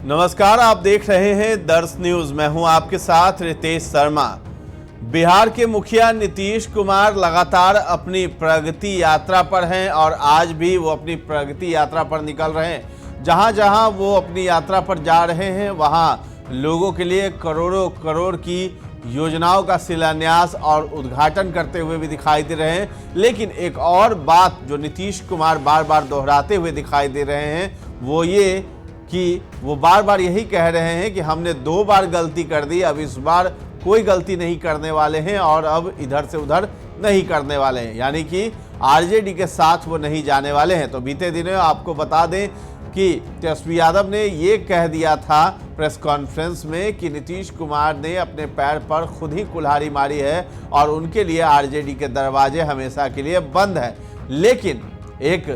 नमस्कार, आप देख रहे हैं दर्श न्यूज। मैं हूं आपके साथ रितेश शर्मा। बिहार के मुखिया नीतीश कुमार लगातार अपनी प्रगति यात्रा पर हैं और आज भी वो अपनी प्रगति यात्रा पर निकल रहे हैं। जहां जहां वो अपनी यात्रा पर जा रहे हैं वहां लोगों के लिए करोड़ों करोड़ की योजनाओं का शिलान्यास और उद्घाटन करते हुए भी दिखाई दे रहे हैं। लेकिन एक और बात जो नीतीश कुमार बार बार दोहराते हुए दिखाई दे रहे हैं वो ये कि वो बार बार यही कह रहे हैं कि हमने 2 बार गलती कर दी, अब इस बार कोई गलती नहीं करने वाले हैं और अब इधर से उधर नहीं करने वाले हैं, यानी कि आरजेडी के साथ वो नहीं जाने वाले हैं। तो बीते दिनों आपको बता दें कि तेजस्वी यादव ने ये कह दिया था प्रेस कॉन्फ्रेंस में कि नीतीश कुमार ने अपने पैर पर खुद ही कुल्हाड़ी मारी है और उनके लिए आरजेडी के दरवाजे हमेशा के लिए बंद है। लेकिन एक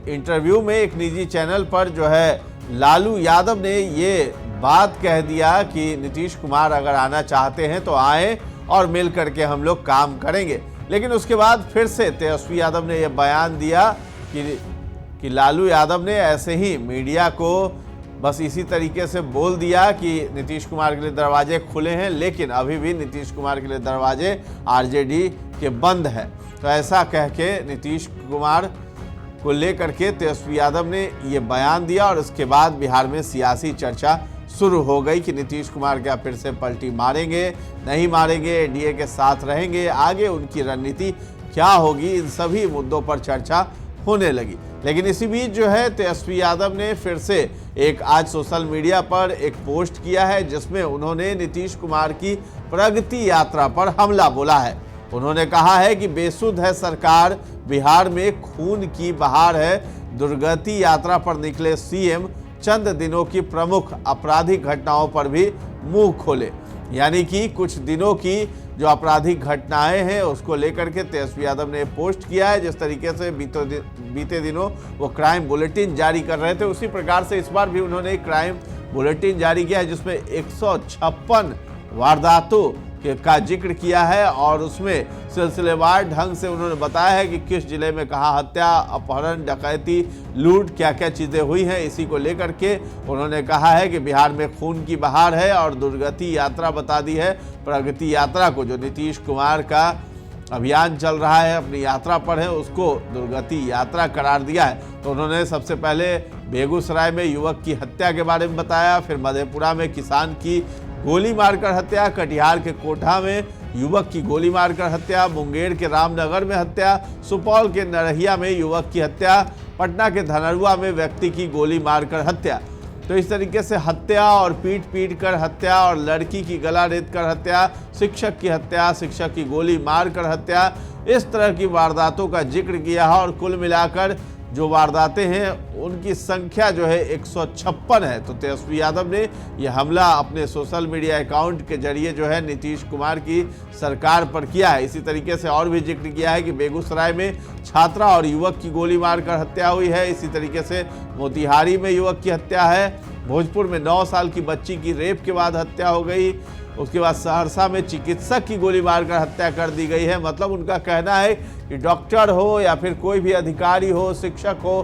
इंटरव्यू में एक निजी चैनल पर जो है लालू यादव ने ये बात कह दिया कि नीतीश कुमार अगर आना चाहते हैं तो आए और मिल करके हम लोग काम करेंगे। लेकिन उसके बाद फिर से तेजस्वी यादव ने यह बयान दिया कि लालू यादव ने ऐसे ही मीडिया को बस इसी तरीके से बोल दिया कि नीतीश कुमार के लिए दरवाजे खुले हैं, लेकिन अभी भी नीतीश कुमार के लिए दरवाजे आरजेडी के बंद है। तो ऐसा कह के नीतीश कुमार को लेकर के तेजस्वी यादव ने ये बयान दिया और उसके बाद बिहार में सियासी चर्चा शुरू हो गई कि नीतीश कुमार क्या फिर से पलटी मारेंगे, नहीं मारेंगे, एनडीए के साथ रहेंगे, आगे उनकी रणनीति क्या होगी, इन सभी मुद्दों पर चर्चा होने लगी। लेकिन इसी बीच जो है तेजस्वी यादव ने फिर से एक आज सोशल मीडिया पर एक पोस्ट किया है जिसमें उन्होंने नीतीश कुमार की प्रगति यात्रा पर हमला बोला है। उन्होंने कहा है कि बेसुध है सरकार, बिहार में खून की बहार है, दुर्गति यात्रा पर निकले सीएम, चंद दिनों की प्रमुख आपराधिक घटनाओं पर भी मुंह खोले। यानी कि कुछ दिनों की जो आपराधिक घटनाएं हैं उसको लेकर के तेजस्वी यादव ने पोस्ट किया है। जिस तरीके से बीते दिनों वो क्राइम बुलेटिन जारी कर रहे थे, उसी प्रकार से इस बार भी उन्होंने क्राइम बुलेटिन जारी किया है जिसमें 156 वारदातों का जिक्र किया है और उसमें सिलसिलेवार ढंग से उन्होंने बताया है कि किस जिले में कहाँ हत्या, अपहरण, डकैती, लूट, क्या क्या चीज़ें हुई हैं। इसी को लेकर के उन्होंने कहा है कि बिहार में खून की बहार है और दुर्गति यात्रा बता दी है। प्रगति यात्रा को जो नीतीश कुमार का अभियान चल रहा है, अपनी यात्रा पर है, उसको दुर्गति यात्रा करार दिया है। तो उन्होंने सबसे पहले बेगूसराय में युवक की हत्या के बारे में बताया, फिर मधेपुरा में किसान की गोली मारकर हत्या, कटिहार के कोठा में युवक की गोली मारकर हत्या, मुंगेर के रामनगर में हत्या, सुपौल के नरहिया में युवक की हत्या, पटना के धनरुआ में व्यक्ति की गोली मारकर हत्या। तो इस तरीके से हत्या और पीट कर हत्या और लड़की की गला रेत कर हत्या, शिक्षक की हत्या, शिक्षक की गोली मारकर हत्या, इस तरह की वारदातों का जिक्र किया है। और कुल मिलाकर जो वारदातें हैं उनकी संख्या जो है 156 है। तो तेजस्वी यादव ने यह हमला अपने सोशल मीडिया अकाउंट के जरिए जो है नीतीश कुमार की सरकार पर किया है। इसी तरीके से और भी जिक्र किया है कि बेगूसराय में छात्रा और युवक की गोली मारकर हत्या हुई है। इसी तरीके से मोतिहारी में युवक की हत्या है, भोजपुर में 9 साल की बच्ची की रेप के बाद हत्या हो गई, उसके बाद सहरसा में चिकित्सक की गोली मारकर हत्या कर दी गई है। मतलब उनका कहना है कि डॉक्टर हो या फिर कोई भी अधिकारी हो, शिक्षक हो,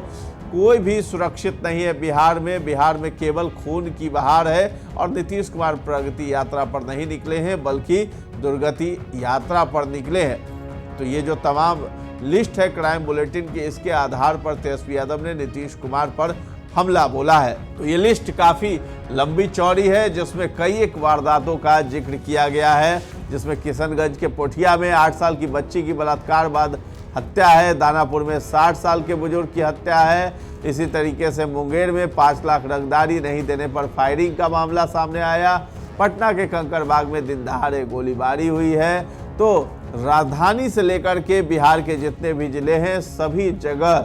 कोई भी सुरक्षित नहीं है बिहार में। बिहार में केवल खून की बहार है और नीतीश कुमार प्रगति यात्रा पर नहीं निकले हैं बल्कि दुर्गति यात्रा पर निकले हैं। तो ये जो तमाम लिस्ट है क्राइम बुलेटिन की, इसके आधार पर तेजस्वी यादव ने नीतीश कुमार पर हमला बोला है। तो ये लिस्ट काफ़ी लंबी चौड़ी है जिसमें कई एक वारदातों का जिक्र किया गया है, जिसमें किशनगंज के पोठिया में 8 साल की बच्ची की बलात्कार बाद हत्या है, दानापुर में 60 साल के बुजुर्ग की हत्या है, इसी तरीके से मुंगेर में 5 लाख रंगदारी नहीं देने पर फायरिंग का मामला सामने आया, पटना के कंकड़बाग में दिन दहाड़े गोलीबारी हुई है। तो राजधानी से लेकर के बिहार के जितने भी जिले हैं सभी जगह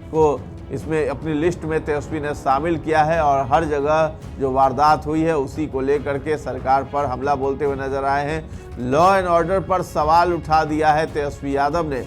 को इसमें अपनी लिस्ट में तेजस्वी ने शामिल किया है और हर जगह जो वारदात हुई है उसी को लेकर के सरकार पर हमला बोलते हुए नजर आए हैं। लॉ एंड ऑर्डर पर सवाल उठा दिया है तेजस्वी यादव ने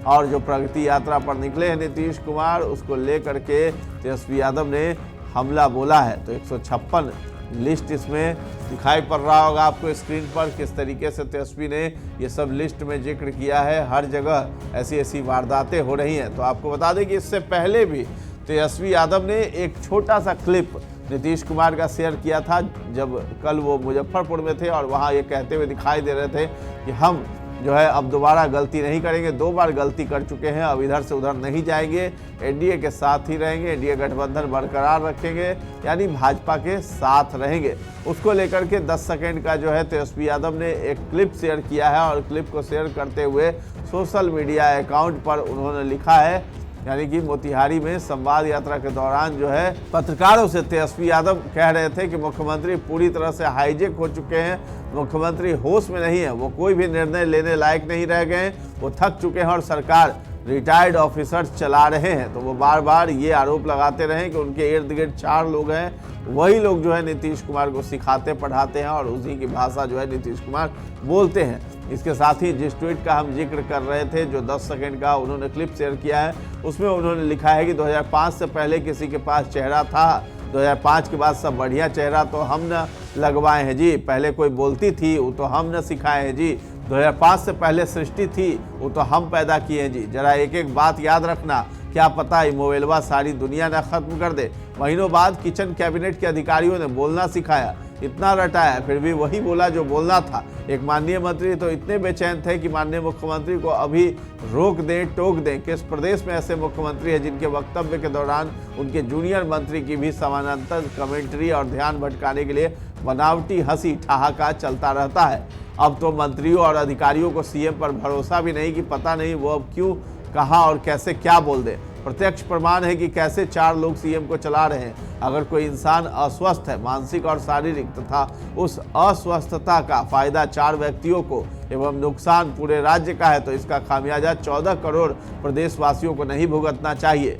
और जो प्रगति यात्रा पर निकले हैं नीतीश कुमार, उसको लेकर के तेजस्वी यादव ने हमला बोला है। तो 156 लिस्ट इसमें दिखाई पड़ रहा होगा आपको स्क्रीन पर, किस तरीके से तेजस्वी ने ये सब लिस्ट में जिक्र किया है। हर जगह ऐसी ऐसी वारदातें हो रही हैं। तो आपको बता दें कि इससे पहले भी तेजस्वी यादव ने एक छोटा सा क्लिप नीतीश कुमार का शेयर किया था जब कल वो मुजफ्फरपुर में थे और वहाँ ये कहते हुए दिखाई दे रहे थे कि हम जो है अब दोबारा गलती नहीं करेंगे, 2 बार गलती कर चुके हैं, अब इधर से उधर नहीं जाएंगे, एनडीए के साथ ही रहेंगे, एनडीए गठबंधन बरकरार रखेंगे, यानी भाजपा के साथ रहेंगे। उसको लेकर के 10 सेकंड का जो है तेजस्वी यादव ने एक क्लिप शेयर किया है और क्लिप को शेयर करते हुए सोशल मीडिया अकाउंट पर उन्होंने लिखा है, यानी कि मोतिहारी में संवाद यात्रा के दौरान जो है पत्रकारों से तेजस्वी यादव कह रहे थे कि मुख्यमंत्री पूरी तरह से हाईजेक हो चुके हैं, मुख्यमंत्री होश में नहीं है, वो कोई भी निर्णय लेने लायक नहीं रह गए, वो थक चुके हैं और सरकार रिटायर्ड ऑफिसर्स चला रहे हैं। तो वो बार बार ये आरोप लगाते रहे कि उनके इर्द गिर्द 4 लोग हैं, वही लोग जो है नीतीश कुमार को सिखाते पढ़ाते हैं और उसी की भाषा जो है नीतीश कुमार बोलते हैं। इसके साथ ही जिस ट्वीट का हम जिक्र कर रहे थे, जो 10 सेकंड का उन्होंने क्लिप शेयर किया है, उसमें उन्होंने लिखा है कि 2005 से पहले किसी के पास चेहरा था, 2005 के बाद सब बढ़िया चेहरा तो हम न लगवाए हैं जी, पहले कोई बोलती थी वो तो हम न सिखाए हैं जी, 2005 से पहले सृष्टि थी वो तो हम पैदा किए हैं जी। जरा एक एक बात याद रखना, क्या पता ये मोबाइलवा सारी दुनिया ना खत्म कर दे। महीनों बाद किचन कैबिनेट के अधिकारियों ने बोलना सिखाया, इतना रटाया, फिर भी वही बोला जो बोलना था। एक माननीय मंत्री तो इतने बेचैन थे कि माननीय मुख्यमंत्री को अभी रोक दें, टोक दें। किस प्रदेश में ऐसे मुख्यमंत्री हैं जिनके वक्तव्य के दौरान उनके जूनियर मंत्री की भी समानांतर कमेंट्री और ध्यान भटकाने के लिए बनावटी हंसी ठहाका चलता रहता है। अब तो मंत्रियों और अधिकारियों को सीएम पर भरोसा भी नहीं कि पता नहीं वो अब क्यों, कहाँ और कैसे क्या बोल दे। प्रत्यक्ष प्रमाण है कि कैसे 4 लोग सीएम को चला रहे हैं। अगर कोई इंसान अस्वस्थ है, मानसिक और शारीरिक, तथा उस अस्वस्थता का फायदा 4 व्यक्तियों को एवं नुकसान पूरे राज्य का है, तो इसका खामियाजा 14 करोड़ प्रदेशवासियों को नहीं भुगतना चाहिए।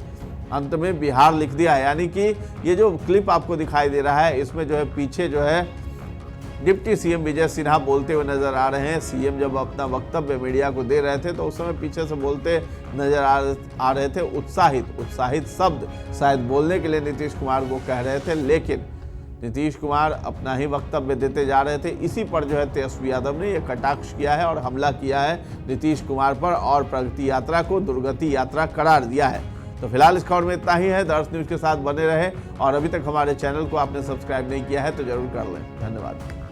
अंत में बिहार लिख दिया है। यानी कि ये जो क्लिप आपको दिखाई दे रहा है, इसमें जो है पीछे जो है डिप्टी सीएम विजय सिन्हा बोलते हुए नजर आ रहे हैं। सीएम जब अपना वक्तव्य मीडिया को दे रहे थे तो उस समय पीछे से बोलते नजर आ रहे थे उत्साहित शब्द शायद बोलने के लिए नीतीश कुमार को कह रहे थे, लेकिन नीतीश कुमार अपना ही वक्तव्य देते जा रहे थे। इसी पर जो है तेजस्वी यादव ने यह कटाक्ष किया है और हमला किया है नीतीश कुमार पर और प्रगति यात्रा को दुर्गति यात्रा करार दिया है। तो फिलहाल इस खबर में इतना ही है। दर्श न्यूज के साथ बने रहे और अभी तक हमारे चैनल को आपने सब्सक्राइब नहीं किया है तो जरूर कर लें। धन्यवाद।